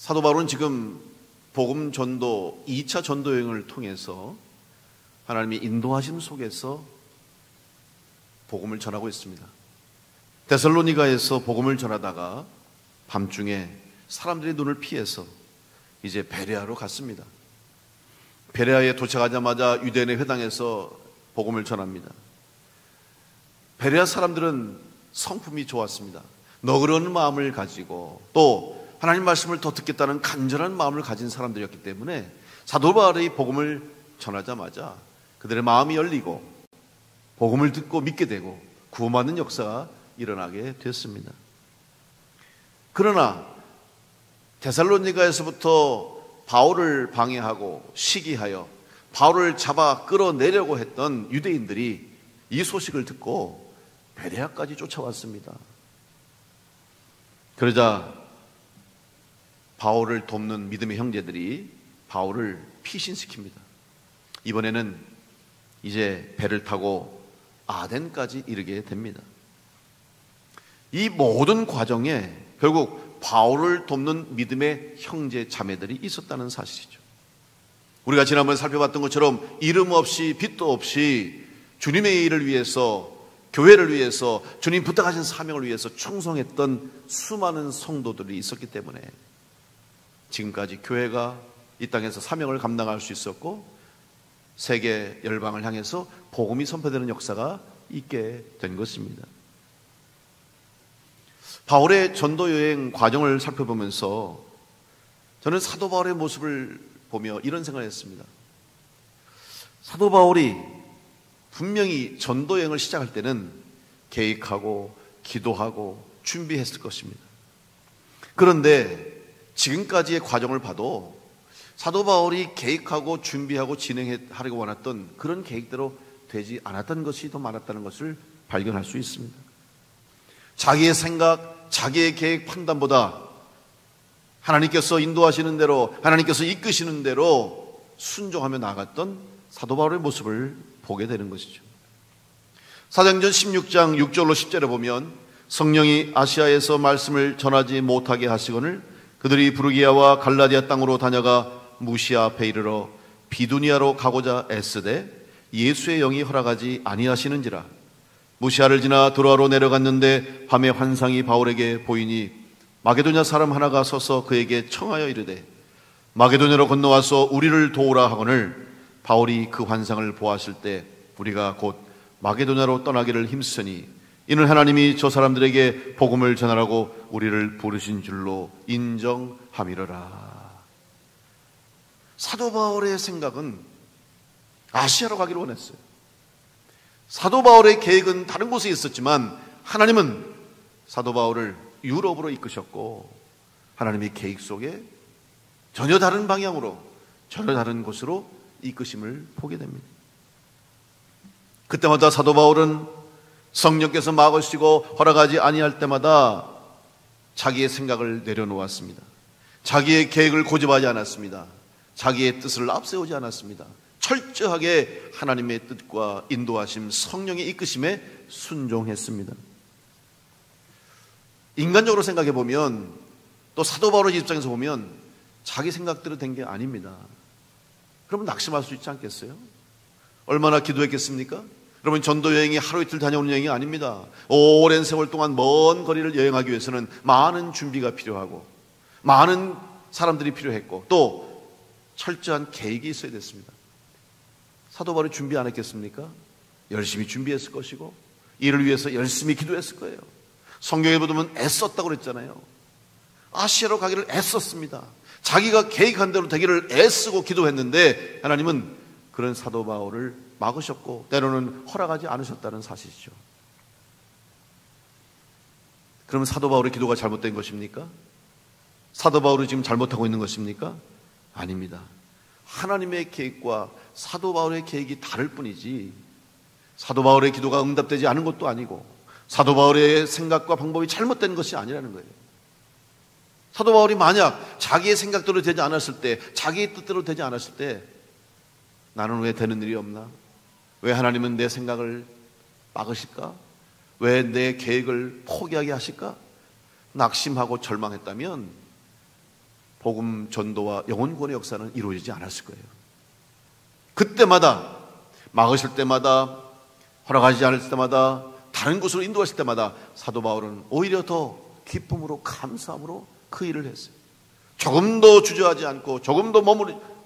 사도 바울은 지금 복음 전도 2차 전도 여행을 통해서 하나님이 인도하심 속에서 복음을 전하고 있습니다. 데살로니가에서 복음을 전하다가 밤중에 사람들의 눈을 피해서 이제 베레아로 갔습니다. 베레아에 도착하자마자 유대인의 회당에서 복음을 전합니다. 베레아 사람들은 성품이 좋았습니다. 너그러운 마음을 가지고 또 하나님 말씀을 더 듣겠다는 간절한 마음을 가진 사람들이었기 때문에 사도 바울의 복음을 전하자마자 그들의 마음이 열리고 복음을 듣고 믿게 되고 구원받는 역사가 일어나게 됐습니다. 그러나 데살로니가에서부터 바울을 방해하고 시기하여 바울을 잡아 끌어내려고 했던 유대인들이 이 소식을 듣고 베레아까지 쫓아왔습니다. 그러자 바울을 돕는 믿음의 형제들이 바울을 피신시킵니다. 이번에는 이제 배를 타고 아덴까지 이르게 됩니다. 이 모든 과정에 결국 바울을 돕는 믿음의 형제 자매들이 있었다는 사실이죠. 우리가 지난번에 살펴봤던 것처럼 이름 없이 빚도 없이 주님의 일을 위해서, 교회를 위해서, 주님 부탁하신 사명을 위해서 충성했던 수많은 성도들이 있었기 때문에 지금까지 교회가 이 땅에서 사명을 감당할 수 있었고 세계 열방을 향해서 복음이 선포되는 역사가 있게 된 것입니다. 바울의 전도 여행 과정을 살펴보면서 저는 사도 바울의 모습을 보며 이런 생각을 했습니다. 사도 바울이 분명히 전도 여행을 시작할 때는 계획하고 기도하고 준비했을 것입니다. 그런데 지금까지의 과정을 봐도 사도 바울이 계획하고 준비하고 진행하려고 원했던 그런 계획대로 되지 않았던 것이 더 많았다는 것을 발견할 수 있습니다. 자기의 생각, 자기의 계획 판단보다 하나님께서 인도하시는 대로, 하나님께서 이끄시는 대로 순종하며 나아갔던 사도 바울의 모습을 보게 되는 것이죠. 사도행전 16장 6절로 10절에 보면 성령이 아시아에서 말씀을 전하지 못하게 하시거늘 그들이 부르기아와 갈라디아 땅으로 다녀가 무시아 앞에 이르러 비두니아로 가고자 애쓰되 예수의 영이 허락하지 아니하시는지라. 무시아를 지나 드로아로 내려갔는데 밤에 환상이 바울에게 보이니 마게도냐 사람 하나가 서서 그에게 청하여 이르되 마게도냐로 건너와서 우리를 도우라 하거늘 바울이 그 환상을 보았을 때 우리가 곧 마게도냐로 떠나기를 힘쓰니 이는 하나님이 저 사람들에게 복음을 전하라고 우리를 부르신 줄로 인정함이러라. 사도 바울의 생각은 아시아로 가기를 원했어요. 사도 바울의 계획은 다른 곳에 있었지만 하나님은 사도 바울을 유럽으로 이끄셨고 하나님의 계획 속에 전혀 다른 방향으로 전혀 다른 곳으로 이끄심을 보게 됩니다. 그때마다 사도 바울은 성령께서 막으시고 허락하지 아니할 때마다 자기의 생각을 내려놓았습니다. 자기의 계획을 고집하지 않았습니다. 자기의 뜻을 앞세우지 않았습니다. 철저하게 하나님의 뜻과 인도하심, 성령의 이끄심에 순종했습니다. 인간적으로 생각해 보면 또 사도 바울의 입장에서 보면 자기 생각대로 된 게 아닙니다. 그러면 낙심할 수 있지 않겠어요? 얼마나 기도했겠습니까? 여러분, 전도 여행이 하루 이틀 다녀오는 여행이 아닙니다. 오랜 세월 동안 먼 거리를 여행하기 위해서는 많은 준비가 필요하고 많은 사람들이 필요했고 또 철저한 계획이 있어야 됐습니다. 사도 바울이 준비 안 했겠습니까? 열심히 준비했을 것이고 이를 위해서 열심히 기도했을 거예요. 성경에 보면 애썼다고 그랬잖아요. 아시아로 가기를 애썼습니다. 자기가 계획한 대로 되기를 애쓰고 기도했는데 하나님은 그런 사도 바울을 막으셨고 때로는 허락하지 않으셨다는 사실이죠. 그러면 사도 바울의 기도가 잘못된 것입니까? 사도 바울이 지금 잘못하고 있는 것입니까? 아닙니다. 하나님의 계획과 사도 바울의 계획이 다를 뿐이지 사도 바울의 기도가 응답되지 않은 것도 아니고 사도 바울의 생각과 방법이 잘못된 것이 아니라는 거예요. 사도 바울이 만약 자기의 생각대로 되지 않았을 때, 자기의 뜻대로 되지 않았을 때 나는 왜 되는 일이 없나? 왜 하나님은 내 생각을 막으실까? 왜 내 계획을 포기하게 하실까? 낙심하고 절망했다면 복음 전도와 영혼 구원의 역사는 이루어지지 않았을 거예요. 그때마다 막으실 때마다 허락하지 않을 때마다 다른 곳으로 인도하실 때마다 사도 바울은 오히려 더 기쁨으로 감사함으로 그 일을 했어요. 조금도 주저하지 않고 조금도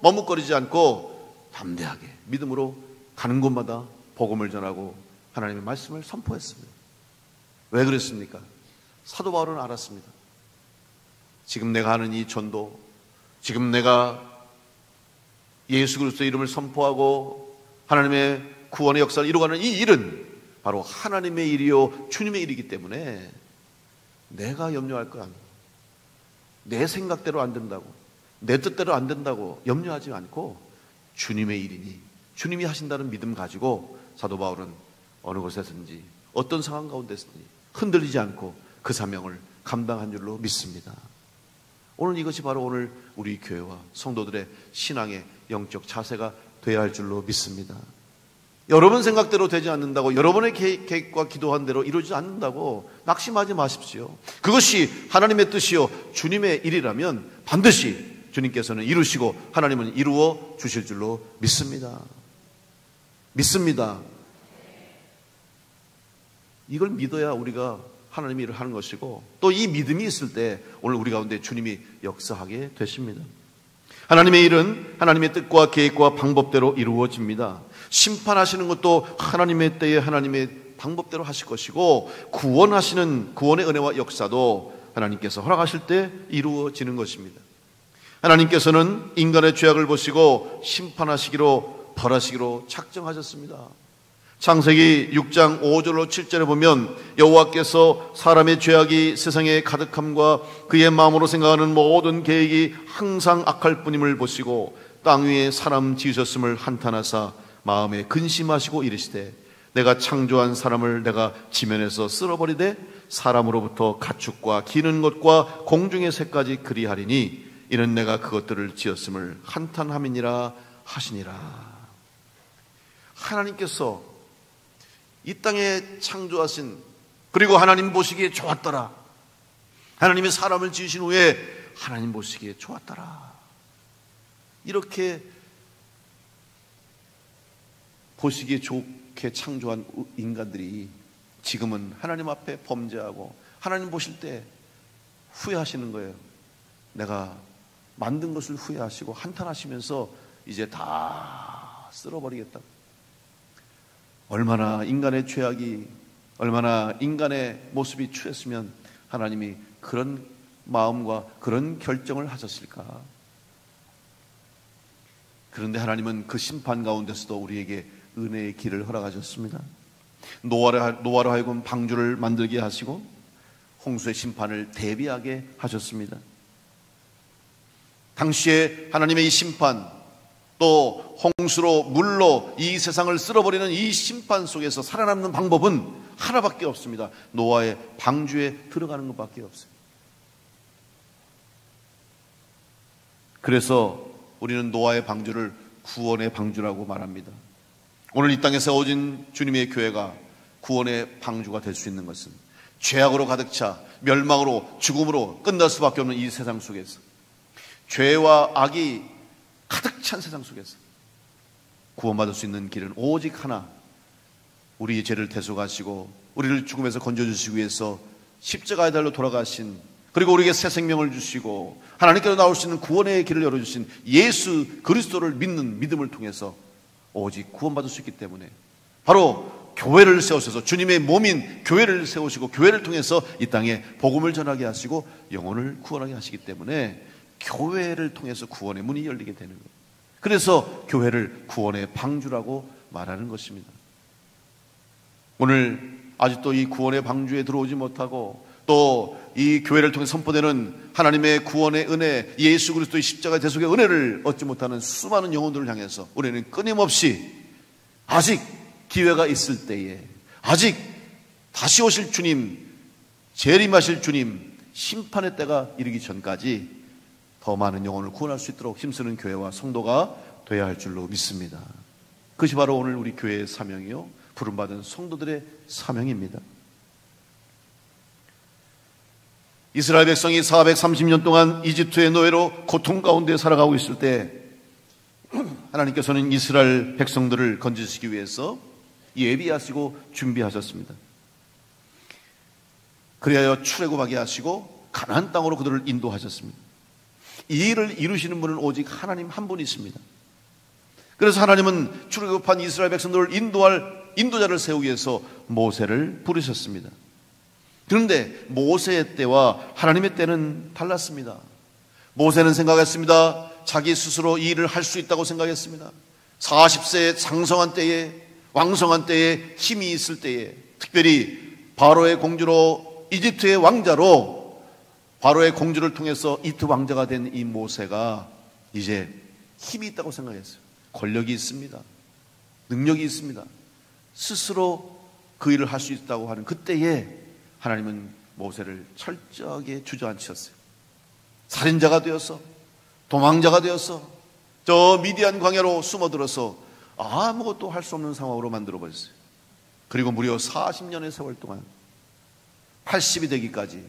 머뭇거리지 않고 담대하게 믿음으로 가는 곳마다 복음을 전하고 하나님의 말씀을 선포했습니다. 왜 그랬습니까? 사도 바울은 알았습니다. 지금 내가 하는 이 전도, 지금 내가 예수 그리스도의 이름을 선포하고 하나님의 구원의 역사를 이루어가는 이 일은 바로 하나님의 일이요 주님의 일이기 때문에 내가 염려할 거 아니에요. 내 생각대로 안 된다고, 내 뜻대로 안 된다고 염려하지 않고 주님의 일이니 주님이 하신다는 믿음 가지고 사도 바울은 어느 곳에서든지 어떤 상황 가운데서든지 흔들리지 않고 그 사명을 감당한 줄로 믿습니다. 오늘 이것이 바로 오늘 우리 교회와 성도들의 신앙의 영적 자세가 되어야 할 줄로 믿습니다. 여러분 생각대로 되지 않는다고, 여러분의 계획과 기도한 대로 이루어지지 않는다고 낙심하지 마십시오. 그것이 하나님의 뜻이요 주님의 일이라면 반드시 주님께서는 이루시고 하나님은 이루어 주실 줄로 믿습니다. 믿습니다. 이걸 믿어야 우리가 하나님의 일을 하는 것이고, 또 이 믿음이 있을 때 오늘 우리 가운데 주님이 역사하게 되십니다. 하나님의 일은 하나님의 뜻과 계획과 방법대로 이루어집니다. 심판하시는 것도 하나님의 때에 하나님의 방법대로 하실 것이고, 구원하시는 구원의 은혜와 역사도 하나님께서 허락하실 때 이루어지는 것입니다. 하나님께서는 인간의 죄악을 보시고 심판하시기로 벌하시기로 작정하셨습니다. 창세기 6장 5절로 7절에 보면 여호와께서 사람의 죄악이 세상에 가득함과 그의 마음으로 생각하는 모든 계획이 항상 악할 뿐임을 보시고 땅 위에 사람 지으셨음을 한탄하사 마음에 근심하시고 이르시되 내가 창조한 사람을 내가 지면에서 쓸어버리되 사람으로부터 가축과 기는 것과 공중의 새까지 그리하리니 이는 내가 그것들을 지었음을 한탄함이니라 하시니라. 하나님께서 이 땅에 창조하신, 그리고 하나님 보시기에 좋았더라, 하나님이 사람을 지으신 후에 하나님 보시기에 좋았더라, 이렇게 보시기에 좋게 창조한 인간들이 지금은 하나님 앞에 범죄하고 하나님 보실 때 후회하시는 거예요. 내가 만든 것을 후회하시고 한탄하시면서 이제 다 쓸어버리겠다. 얼마나 인간의 죄악이, 얼마나 인간의 모습이 추했으면 하나님이 그런 마음과 그런 결정을 하셨을까. 그런데 하나님은 그 심판 가운데서도 우리에게 은혜의 길을 허락하셨습니다. 노아로 하여금 방주를 만들게 하시고 홍수의 심판을 대비하게 하셨습니다. 당시에 하나님의 이 심판, 또 홍수로 물로 이 세상을 쓸어버리는 이 심판 속에서 살아남는 방법은 하나밖에 없습니다. 노아의 방주에 들어가는 것밖에 없어요. 그래서 우리는 노아의 방주를 구원의 방주라고 말합니다. 오늘 이 땅에 세워진 주님의 교회가 구원의 방주가 될 수 있는 것은 죄악으로 가득 차 멸망으로 죽음으로 끝날 수밖에 없는 이 세상 속에서, 죄와 악이 가득 찬 세상 속에서 구원받을 수 있는 길은 오직 하나, 우리의 죄를 대속하시고 우리를 죽음에서 건져주시기 위해서 십자가의 달로 돌아가신, 그리고 우리에게 새 생명을 주시고 하나님께로 나올 수 있는 구원의 길을 열어주신 예수 그리스도를 믿는 믿음을 통해서 오직 구원받을 수 있기 때문에 바로 교회를 세우셔서 주님의 몸인 교회를 세우시고 교회를 통해서 이 땅에 복음을 전하게 하시고 영혼을 구원하게 하시기 때문에 교회를 통해서 구원의 문이 열리게 되는 거예요. 그래서 교회를 구원의 방주라고 말하는 것입니다. 오늘 아직도 이 구원의 방주에 들어오지 못하고 또 이 교회를 통해 선포되는 하나님의 구원의 은혜, 예수 그리스도의 십자가의 대속의 은혜를 얻지 못하는 수많은 영혼들을 향해서 우리는 끊임없이 아직 기회가 있을 때에, 아직 다시 오실 주님, 재림하실 주님, 심판의 때가 이르기 전까지 더 많은 영혼을 구원할 수 있도록 힘쓰는 교회와 성도가 되어야 할 줄로 믿습니다. 그것이 바로 오늘 우리 교회의 사명이요, 부름받은 성도들의 사명입니다. 이스라엘 백성이 430년 동안 이집트의 노예로 고통 가운데 살아가고 있을 때 하나님께서는 이스라엘 백성들을 건지시기 위해서 예비하시고 준비하셨습니다. 그리하여 출애굽하게 하시고 가나안 땅으로 그들을 인도하셨습니다. 이 일을 이루시는 분은 오직 하나님 한 분이십니다. 그래서 하나님은 출애굽한 이스라엘 백성들을 인도할 인도자를 세우기 위해서 모세를 부르셨습니다. 그런데 모세의 때와 하나님의 때는 달랐습니다. 모세는 생각했습니다. 자기 스스로 이 일을 할 수 있다고 생각했습니다. 40세의 장성한 때에, 왕성한 때에, 힘이 있을 때에, 특별히 바로의 공주로, 이집트의 왕자로 바로의 공주를 통해서 이집트 왕자가 된 이 모세가 이제 힘이 있다고 생각했어요. 권력이 있습니다. 능력이 있습니다. 스스로 그 일을 할 수 있다고 하는 그때에 하나님은 모세를 철저하게 주저앉히셨어요. 살인자가 되어서, 도망자가 되어서 저 미디안 광야로 숨어들어서 아무것도 할 수 없는 상황으로 만들어버렸어요. 그리고 무려 40년의 세월 동안 80이 되기까지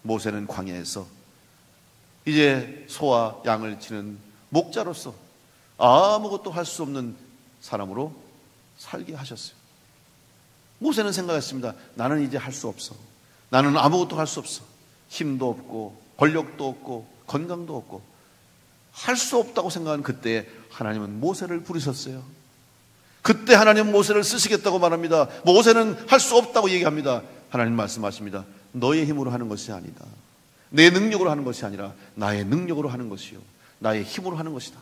모세는 광야에서 이제 소와 양을 치는 목자로서 아무것도 할 수 없는 사람으로 살게 하셨어요. 모세는 생각했습니다. 나는 이제 할 수 없어. 나는 아무것도 할 수 없어. 힘도 없고 권력도 없고 건강도 없고 할 수 없다고 생각한 그때 하나님은 모세를 부르셨어요. 그때 하나님은 모세를 쓰시겠다고 말합니다. 모세는 할 수 없다고 얘기합니다. 하나님 말씀하십니다. 너의 힘으로 하는 것이 아니다. 내 능력으로 하는 것이 아니라 나의 능력으로 하는 것이요 나의 힘으로 하는 것이다.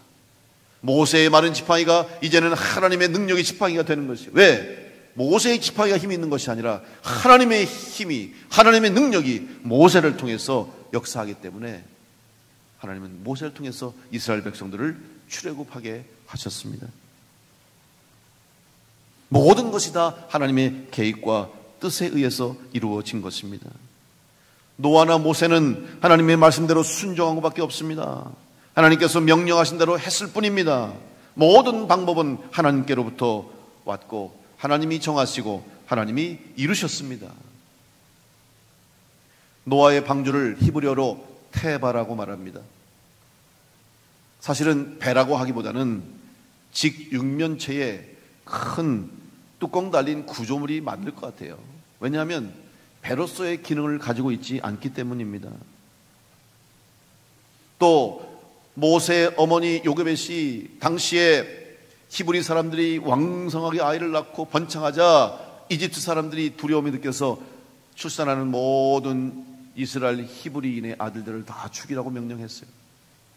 모세의 마른 지팡이가 이제는 하나님의 능력의 지팡이가 되는 것이에요. 왜? 모세의 지팡이가 힘이 있는 것이 아니라 하나님의 힘이, 하나님의 능력이 모세를 통해서 역사하기 때문에 하나님은 모세를 통해서 이스라엘 백성들을 출애굽하게 하셨습니다. 모든 것이 다 하나님의 계획과 뜻에 의해서 이루어진 것입니다. 노아나 모세는 하나님의 말씀대로 순종한 것밖에 없습니다. 하나님께서 명령하신 대로 했을 뿐입니다. 모든 방법은 하나님께로부터 왔고 하나님이 정하시고 하나님이 이루셨습니다. 노아의 방주를 히브리어로 테바라고 말합니다. 사실은 배라고 하기보다는 직육면체에 큰 뚜껑 달린 구조물이 맞을 것 같아요. 왜냐하면 배로서의 기능을 가지고 있지 않기 때문입니다. 또 모세의 어머니 요게벳이 당시에 히브리 사람들이 왕성하게 아이를 낳고 번창하자 이집트 사람들이 두려움이 느껴서 출산하는 모든 이스라엘 히브리인의 아들들을 다 죽이라고 명령했어요.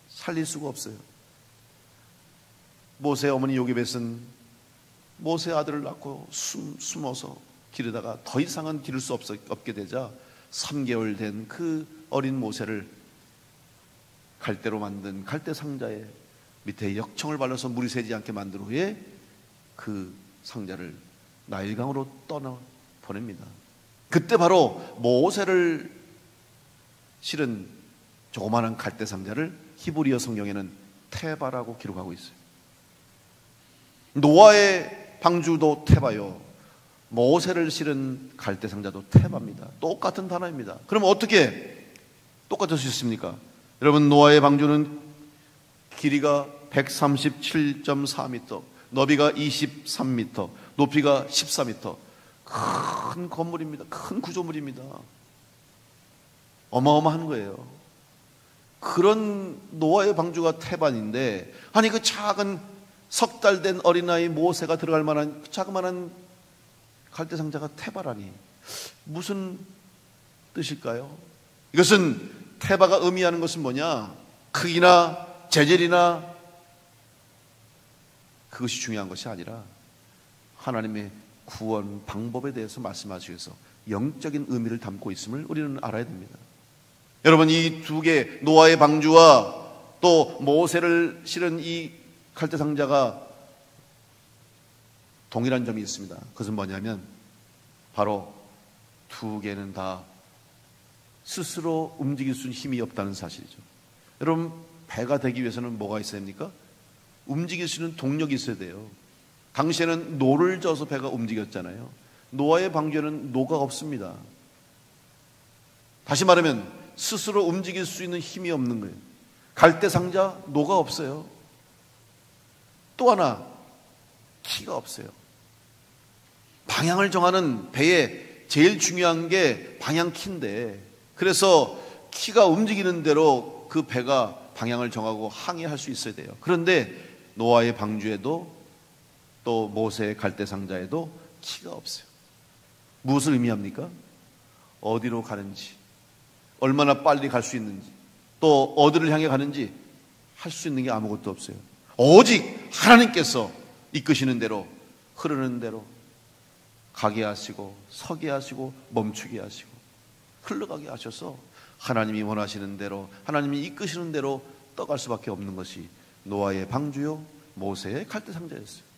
살릴 수가 없어요. 모세의 어머니 요게벳은 모세의 아들을 낳고 숨어서 기르다가 더 이상은 기를 수 없게 되자 3개월 된 그 어린 모세를 갈대로 만든 갈대 상자에 밑에 역청을 발라서 물이 새지 않게 만든 후에 그 상자를 나일강으로 떠나 보냅니다. 그때 바로 모세를 실은 조그마한 갈대 상자를 히브리어 성경에는 테바라고 기록하고 있어요. 노아의 방주도 테바요, 모세를 실은 갈대 상자도 테바입니다. 똑같은 단어입니다. 그럼 어떻게 똑같을 수 있습니까? 여러분, 노아의 방주는 길이가 137.4m, 너비가 23m, 높이가 14m. 큰 건물입니다. 큰 구조물입니다. 어마어마한 거예요. 그런 노아의 방주가 태반인데, 아니 그 작은 석 달 된 어린아이 모세가 들어갈 만한 자그마한 갈대상자가 태바라니 무슨 뜻일까요? 이것은 태바가 의미하는 것은 뭐냐? 크기나 재질이나 그것이 중요한 것이 아니라 하나님의 구원 방법에 대해서 말씀하시기 위해서 영적인 의미를 담고 있음을 우리는 알아야 됩니다. 여러분, 이 두 개, 노아의 방주와 또 모세를 실은 이 갈대상자가 동일한 점이 있습니다. 그것은 뭐냐면 바로 두 개는 다 스스로 움직일 수 있는 힘이 없다는 사실이죠. 여러분, 배가 되기 위해서는 뭐가 있어야 합니까? 움직일 수 있는 동력이 있어야 돼요. 당시에는 노를 져서 배가 움직였잖아요. 노아의 방주에는 노가 없습니다. 다시 말하면 스스로 움직일 수 있는 힘이 없는 거예요. 갈대상자 노가 없어요. 또 하나 키가 없어요. 방향을 정하는 배에 제일 중요한 게 방향키인데, 그래서 키가 움직이는 대로 그 배가 방향을 정하고 항해할 수 있어야 돼요. 그런데 노아의 방주에도 또 모세의 갈대상자에도 키가 없어요. 무엇을 의미합니까? 어디로 가는지, 얼마나 빨리 갈 수 있는지, 또 어디를 향해 가는지 할 수 있는 게 아무것도 없어요. 오직 하나님께서 이끄시는 대로, 흐르는 대로 가게 하시고 서게 하시고 멈추게 하시고 흘러가게 하셔서 하나님이 원하시는 대로, 하나님이 이끄시는 대로 떠갈 수밖에 없는 것이 노아의 방주요 모세의 갈대상자였어요.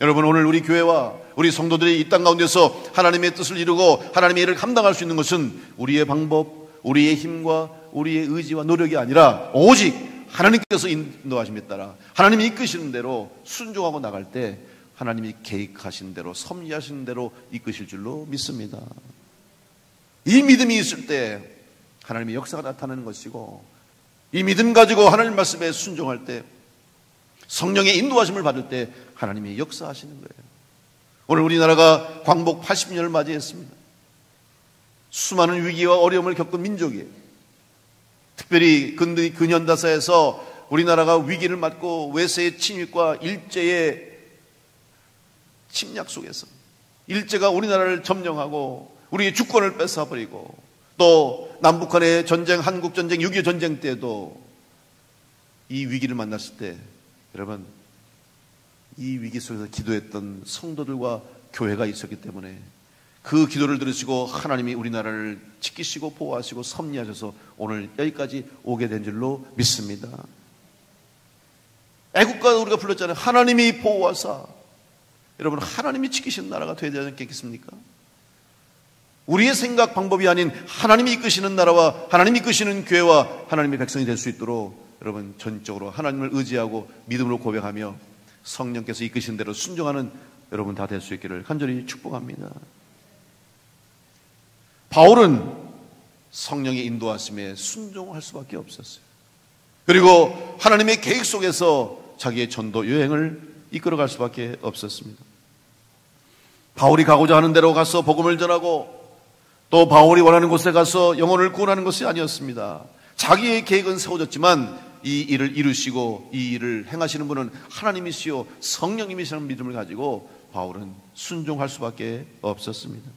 여러분, 오늘 우리 교회와 우리 성도들이 이 땅 가운데서 하나님의 뜻을 이루고 하나님의 일을 감당할 수 있는 것은 우리의 방법, 우리의 힘과 우리의 의지와 노력이 아니라 오직 하나님께서 인도하심에 따라 하나님이 이끄시는 대로 순종하고 나갈 때 하나님이 계획하신 대로, 섭리하신 대로 이끄실 줄로 믿습니다. 이 믿음이 있을 때 하나님의 역사가 나타나는 것이고, 이 믿음 가지고 하나님 말씀에 순종할 때, 성령의 인도하심을 받을 때 하나님이 역사하시는 거예요. 오늘 우리나라가 광복 80년을 맞이했습니다. 수많은 위기와 어려움을 겪은 민족이에요. 특별히 근현대사에서 우리나라가 위기를 맞고 외세의 침입과 일제의 침략 속에서 일제가 우리나라를 점령하고 우리의 주권을 뺏어버리고, 또 남북한의 전쟁, 한국전쟁, 6.25 전쟁 때도 이 위기를 만났을 때 여러분, 이 위기 속에서 기도했던 성도들과 교회가 있었기 때문에 그 기도를 들으시고 하나님이 우리나라를 지키시고 보호하시고 섭리하셔서 오늘 여기까지 오게 된 줄로 믿습니다. 애국가 우리가 불렀잖아요. 하나님이 보호하사. 여러분, 하나님이 지키시는 나라가 되어야 되지 않겠습니까? 우리의 생각 방법이 아닌 하나님이 이끄시는 나라와 하나님이 이끄시는 교회와 하나님의 백성이 될 수 있도록 여러분, 전적으로 하나님을 의지하고 믿음으로 고백하며 성령께서 이끄시는 대로 순종하는 여러분 다 될 수 있기를 간절히 축복합니다. 바울은 성령의 인도하심에 순종할 수밖에 없었어요. 그리고 하나님의 계획 속에서 자기의 전도 여행을 이끌어갈 수밖에 없었습니다. 바울이 가고자 하는 대로 가서 복음을 전하고, 또 바울이 원하는 곳에 가서 영혼을 구원하는 것이 아니었습니다. 자기의 계획은 세워졌지만 이 일을 이루시고 이 일을 행하시는 분은 하나님이시요 성령님이시라는 믿음을 가지고 바울은 순종할 수밖에 없었습니다.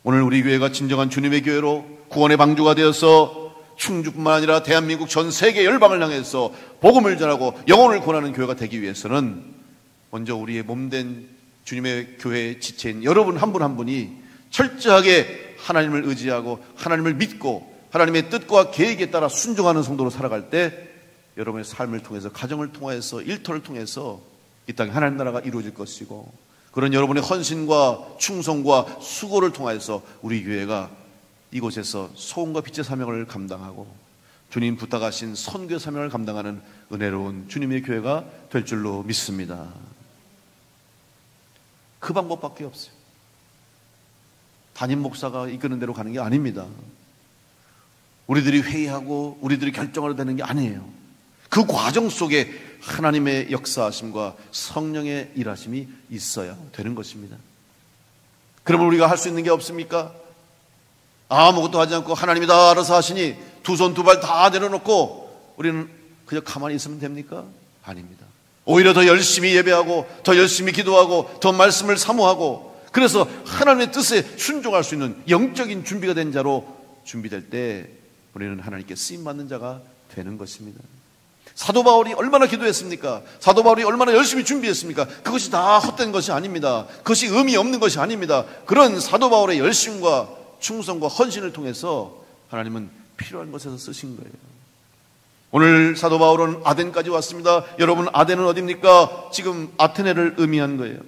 오늘 우리 교회가 진정한 주님의 교회로 구원의 방주가 되어서 충주뿐만 아니라 대한민국 전 세계 열방을 향해서 복음을 전하고 영혼을 구원하는 교회가 되기 위해서는 먼저 우리의 몸된 주님의 교회의 지체인 여러분 한 분 한 분이 철저하게 하나님을 의지하고 하나님을 믿고 하나님의 뜻과 계획에 따라 순종하는 성도로 살아갈 때 여러분의 삶을 통해서, 가정을 통해서, 일터를 통해서 이 땅에 하나님 나라가 이루어질 것이고, 그런 여러분의 헌신과 충성과 수고를 통해서 우리 교회가 이곳에서 소금과 빛의 사명을 감당하고 주님 부탁하신 선교의 사명을 감당하는 은혜로운 주님의 교회가 될 줄로 믿습니다. 그 방법밖에 없어요. 담임 목사가 이끄는 대로 가는 게 아닙니다. 우리들이 회의하고 우리들이 결정하려 되는 게 아니에요. 그 과정 속에 하나님의 역사하심과 성령의 일하심이 있어야 되는 것입니다. 그러면 우리가 할 수 있는 게 없습니까? 아무것도 하지 않고 하나님이 다 알아서 하시니 두 손 두 발 다 내려놓고 우리는 그냥 가만히 있으면 됩니까? 아닙니다. 오히려 더 열심히 예배하고 더 열심히 기도하고 더 말씀을 사모하고, 그래서 하나님의 뜻에 순종할 수 있는 영적인 준비가 된 자로 준비될 때 우리는 하나님께 쓰임받는 자가 되는 것입니다. 사도 바울이 얼마나 기도했습니까? 사도 바울이 얼마나 열심히 준비했습니까? 그것이 다 헛된 것이 아닙니다. 그것이 의미 없는 것이 아닙니다. 그런 사도 바울의 열심과 충성과 헌신을 통해서 하나님은 필요한 것에서 쓰신 거예요. 오늘 사도 바울은 아덴까지 왔습니다. 여러분, 아덴은 어디입니까? 지금 아테네를 의미한 거예요.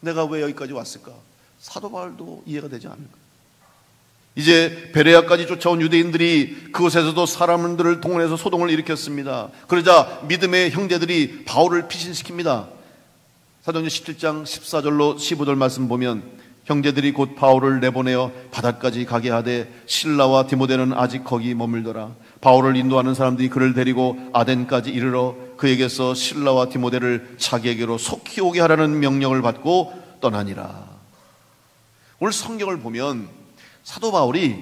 내가 왜 여기까지 왔을까? 사도 바울도 이해가 되지 않을까? 이제 베레아까지 쫓아온 유대인들이 그곳에서도 사람들을 동원해서 소동을 일으켰습니다. 그러자 믿음의 형제들이 바울을 피신시킵니다. 사도행전 17장 14절로 15절 말씀 보면 형제들이 곧 바울을 내보내어 바다까지 가게 하되 실라와 디모데는 아직 거기 머물더라. 바울을 인도하는 사람들이 그를 데리고 아덴까지 이르러 그에게서 실라와 디모데를 자기에게로 속히 오게 하라는 명령을 받고 떠나니라. 오늘 성경을 보면 사도 바울이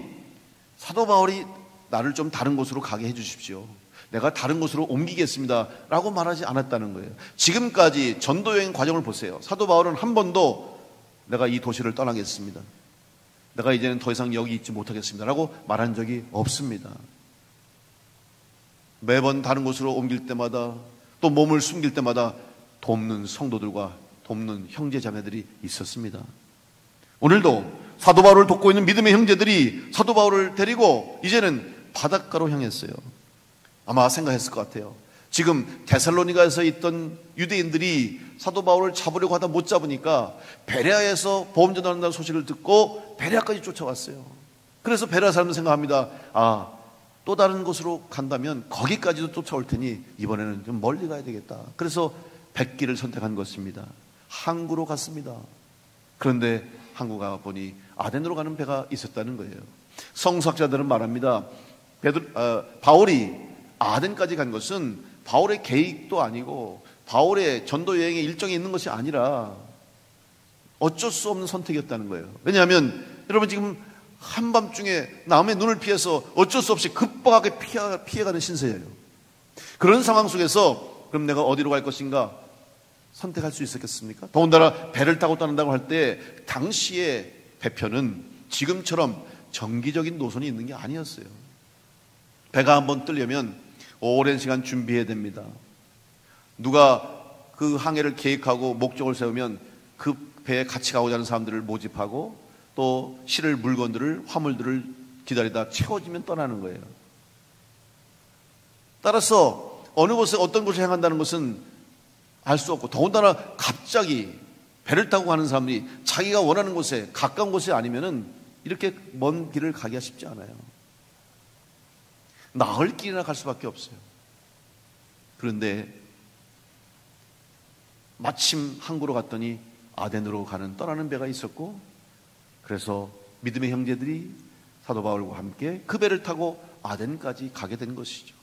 나를 좀 다른 곳으로 가게 해주십시오, 내가 다른 곳으로 옮기겠습니다 라고 말하지 않았다는 거예요. 지금까지 전도여행 과정을 보세요. 사도 바울은 한 번도 내가 이 도시를 떠나겠습니다, 내가 이제는 더 이상 여기 있지 못하겠습니다 라고 말한 적이 없습니다. 매번 다른 곳으로 옮길 때마다 또 몸을 숨길 때마다 돕는 성도들과 돕는 형제 자매들이 있었습니다. 오늘도 사도 바울을 돕고 있는 믿음의 형제들이 사도 바울을 데리고 이제는 바닷가로 향했어요. 아마 생각했을 것 같아요. 지금 데살로니가에서 있던 유대인들이 사도 바울을 잡으려고 하다 못 잡으니까 베레아에서 복음 전하는다는 소식을 듣고 베레아까지 쫓아왔어요. 그래서 베레아 사람들 생각합니다. 또 다른 곳으로 간다면 거기까지도 쫓아올 테니 이번에는 좀 멀리 가야 되겠다. 그래서 백기를 선택한 것입니다. 항구로 갔습니다. 그런데 항구 가 보니 아덴으로 가는 배가 있었다는 거예요. 성서학자들은 말합니다. 바울이 아덴까지 간 것은 바울의 계획도 아니고 바울의 전도 여행의 일정이 있는 것이 아니라 어쩔 수 없는 선택이었다는 거예요. 왜냐하면 여러분 지금 한밤중에 남의 눈을 피해서 어쩔 수 없이 급박하게 피해가는 신세예요. 그런 상황 속에서 그럼 내가 어디로 갈 것인가 선택할 수 있었겠습니까? 더군다나 배를 타고 떠난다고 할 때 당시의 배편은 지금처럼 정기적인 노선이 있는 게 아니었어요. 배가 한번 뜨려면 오랜 시간 준비해야 됩니다. 누가 그 항해를 계획하고 목적을 세우면 그 배에 같이 가고자 하는 사람들을 모집하고 또 실을 물건들을 화물들을 기다리다 채워지면 떠나는 거예요. 따라서 어느 곳에 어떤 곳을 향한다는 것은 알 수 없고 더군다나 갑자기 배를 타고 가는 사람들이 자기가 원하는 곳에 가까운 곳이 아니면은 이렇게 먼 길을 가기가 쉽지 않아요. 나흘 길이나 갈 수밖에 없어요. 그런데 마침 항구로 갔더니 아덴으로 떠나는 배가 있었고 그래서 믿음의 형제들이 사도 바울과 함께 그 배를 타고 아덴까지 가게 된 것이죠.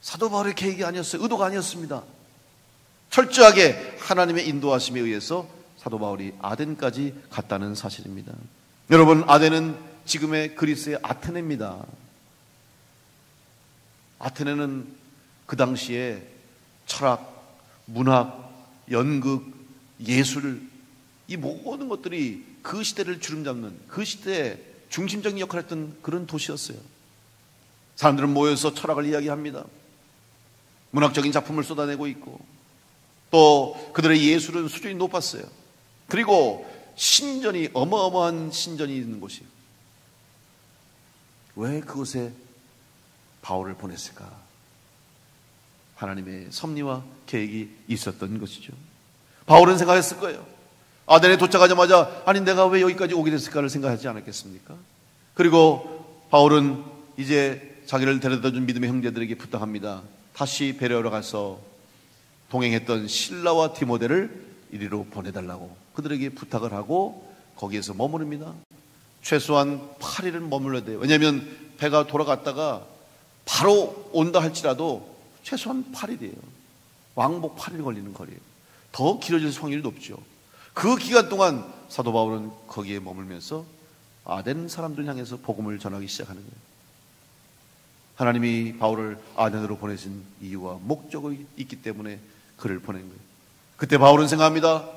사도 바울의 계획이 아니었어요. 의도가 아니었습니다. 철저하게 하나님의 인도하심에 의해서 사도 바울이 아덴까지 갔다는 사실입니다. 여러분, 아덴은 지금의 그리스의 아테네입니다. 아테네는 그 당시에 철학, 문학, 연극, 예술 이 모든 것들이 그 시대를 주름잡는 그 시대의 중심적인 역할을 했던 그런 도시였어요. 사람들은 모여서 철학을 이야기합니다. 문학적인 작품을 쏟아내고 있고 또 그들의 예술은 수준이 높았어요. 그리고 신전이 어마어마한 신전이 있는 곳이에요. 왜 그곳에 바울을 보냈을까? 하나님의 섭리와 계획이 있었던 것이죠. 바울은 생각했을 거예요. 아덴에 도착하자마자 아니 내가 왜 여기까지 오게 됐을까를 생각하지 않았겠습니까? 그리고 바울은 이제 자기를 데려다준 믿음의 형제들에게 부탁합니다. 다시 베레아로 가서 동행했던 실라와 디모데를 이리로 보내달라고 그들에게 부탁을 하고 거기에서 머무릅니다. 최소한 8일은 머물러야 돼요. 왜냐하면 배가 돌아갔다가 바로 온다 할지라도 최소한 8일이에요. 왕복 8일 걸리는 거리예요. 더 길어질 확률이 높죠. 그 기간 동안 사도 바울은 거기에 머물면서 아덴 사람들 향해서 복음을 전하기 시작하는 거예요. 하나님이 바울을 아덴으로 보내신 이유와 목적이 있기 때문에 그를 보낸 거예요. 그때 바울은 생각합니다.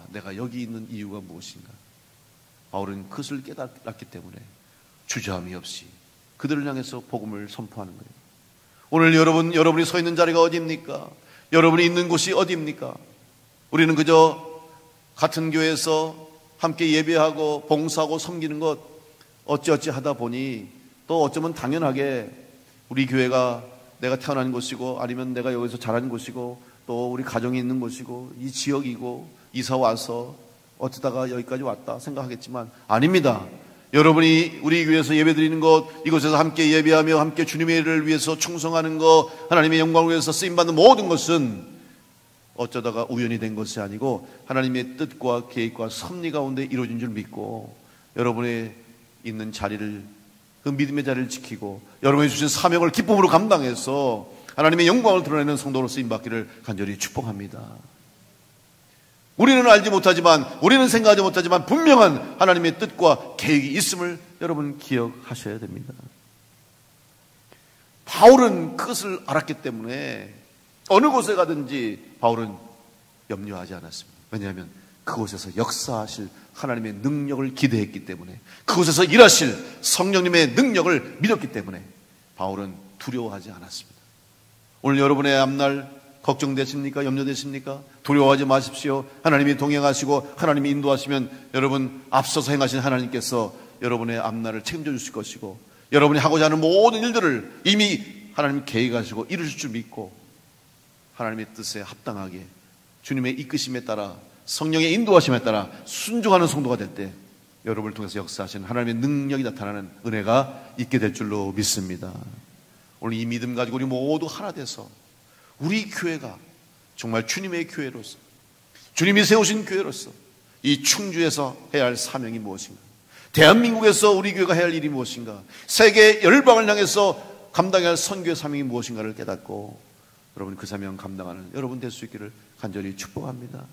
내가 여기 있는 이유가 무엇인가? 바울은 그것을 깨달았기 때문에 주저함이 없이 그들을 향해서 복음을 선포하는 거예요. 오늘 여러분이 서 있는 자리가 어디입니까? 여러분이 있는 곳이 어디입니까? 우리는 그저 같은 교회에서 함께 예배하고 봉사하고 섬기는 것 어찌어찌 하다 보니 또 어쩌면 당연하게 우리 교회가 내가 태어난 곳이고 아니면 내가 여기서 자란 곳이고 또 우리 가정이 있는 곳이고 이 지역이고 이사 와서 어쩌다가 여기까지 왔다 생각하겠지만 아닙니다. 여러분이 우리 교회에서 예배드리는 것, 이곳에서 함께 예배하며 함께 주님의 일을 위해서 충성하는 것, 하나님의 영광을 위해서 쓰임받는 모든 것은 어쩌다가 우연히 된 것이 아니고 하나님의 뜻과 계획과 섭리 가운데 이루어진 줄 믿고 여러분의 있는 자리를, 그 믿음의 자리를 지키고 여러분이 주신 사명을 기쁨으로 감당해서 하나님의 영광을 드러내는 성도로 쓰임받기를 간절히 축복합니다. 우리는 알지 못하지만, 우리는 생각하지 못하지만 분명한 하나님의 뜻과 계획이 있음을 여러분 기억하셔야 됩니다. 바울은 그것을 알았기 때문에 어느 곳에 가든지 바울은 염려하지 않았습니다. 왜냐하면 그곳에서 역사하실 하나님의 능력을 기대했기 때문에, 그곳에서 일하실 성령님의 능력을 믿었기 때문에 바울은 두려워하지 않았습니다. 오늘 여러분의 앞날 걱정되십니까? 염려되십니까? 두려워하지 마십시오. 하나님이 동행하시고 하나님이 인도하시면 여러분 앞서서 행하신 하나님께서 여러분의 앞날을 책임져 주실 것이고, 여러분이 하고자 하는 모든 일들을 이미 하나님 계획하시고 이루실 줄 믿고, 하나님의 뜻에 합당하게 주님의 이끄심에 따라 성령의 인도하심에 따라 순종하는 성도가 될 때 여러분을 통해서 역사하시는 하나님의 능력이 나타나는 은혜가 있게 될 줄로 믿습니다. 오늘 이 믿음 가지고 우리 모두 하나 돼서 우리 교회가 정말 주님의 교회로서, 주님이 세우신 교회로서 이 충주에서 해야 할 사명이 무엇인가, 대한민국에서 우리 교회가 해야 할 일이 무엇인가, 세계 열방을 향해서 감당해야 할 선교의 사명이 무엇인가를 깨닫고 여러분 그 사명 감당하는 여러분 될 수 있기를 간절히 축복합니다.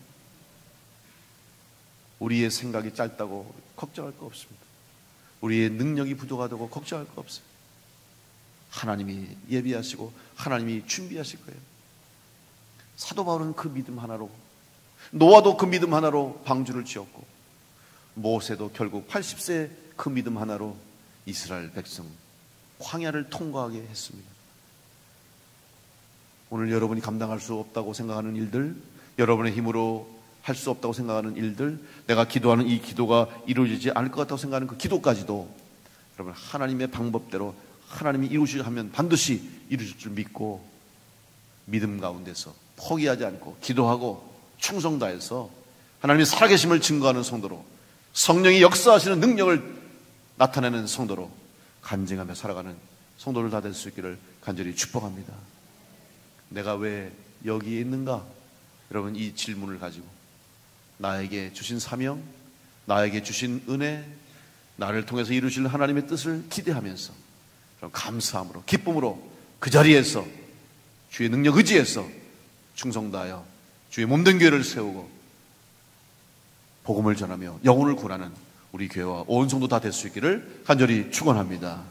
우리의 생각이 짧다고 걱정할 거 없습니다. 우리의 능력이 부족하다고 걱정할 거 없어요. 하나님이 예비하시고 하나님이 준비하실 거예요. 사도 바울은 그 믿음 하나로, 노아도 그 믿음 하나로 방주를 지었고, 모세도 결국 80세 그 믿음 하나로 이스라엘 백성 광야를 통과하게 했습니다. 오늘 여러분이 감당할 수 없다고 생각하는 일들, 여러분의 힘으로 할 수 없다고 생각하는 일들, 내가 기도하는 이 기도가 이루어지지 않을 것 같다고 생각하는 그 기도까지도 여러분 하나님의 방법대로 하나님이 이루시려 하면 반드시 이루실 줄 믿고 믿음 가운데서 포기하지 않고 기도하고 충성 다해서 하나님의 살아계심을 증거하는 성도로, 성령이 역사하시는 능력을 나타내는 성도로 간증하며 살아가는 성도를 다 될 수 있기를 간절히 축복합니다. 내가 왜 여기에 있는가? 여러분 이 질문을 가지고 나에게 주신 사명, 나에게 주신 은혜, 나를 통해서 이루실 하나님의 뜻을 기대하면서 감사함으로 기쁨으로 그 자리에서 주의 능력 의지해서 충성 다하여 주의 몸된 교회를 세우고 복음을 전하며 영혼을 구하는 우리 교회와 온 성도 다 될 수 있기를 간절히 축원합니다.